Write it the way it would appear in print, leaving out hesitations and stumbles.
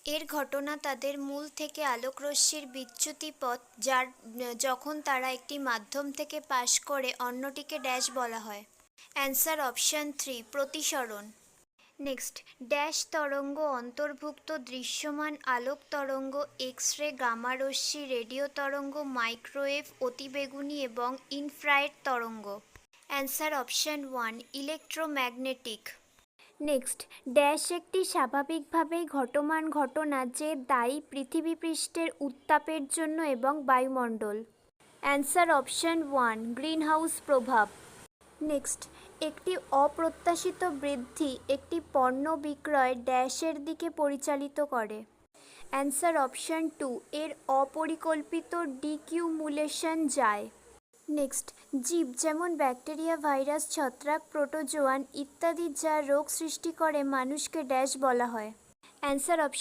এর ঘটনা তাদের মূল থেকে আলোকরশ্মির বিচ্যুতি পথ, যার যখন তারা একটি মাধ্যম থেকে পাশ করে অন্যটিকে ড্যাশ বলা হয়। Answer option 3, প্রতিসরণ। নেক্সট, ড্যাশ তরঙ্গ অন্তর্ভুক্ত দৃশ্যমান আলোক তরঙ্গ, এক্স রে, গামা রশ্মি, রেডিও তরঙ্গ, মাইক্রোওয়েভ, অতিবেগুনি এবং ইনফ্রারেড তরঙ্গ। Answer option 1, electromagnetic. Next, dash একটি স্বাভাবিকভাবেই ঘটমান ঘটনা যে দায়ী পৃথিবী পৃষ্ঠের উত্তাপের জন্য এবং বায়ুমণ্ডল। অ্যান্সার অপশন 1, গ্রিনহাউস প্রভাব। নেক্সট, একটি অপ্রত্যাশিত বৃদ্ধি একটি পণ্য বিক্রয় ড্যাশের দিকে পরিচালিত করে। অ্যান্সার অপশন 2, এর অপরিকল্পিত ডিকিউমুলেশন যায়। নেক্সট, জীব যেমন ব্যাকটেরিয়া, ভাইরাস, ছত্রাক, প্রোটোজোয়ান ইত্যাদি যা রোগ সৃষ্টি করে মানুষকে ড্যাশ বলা হয়। Answer option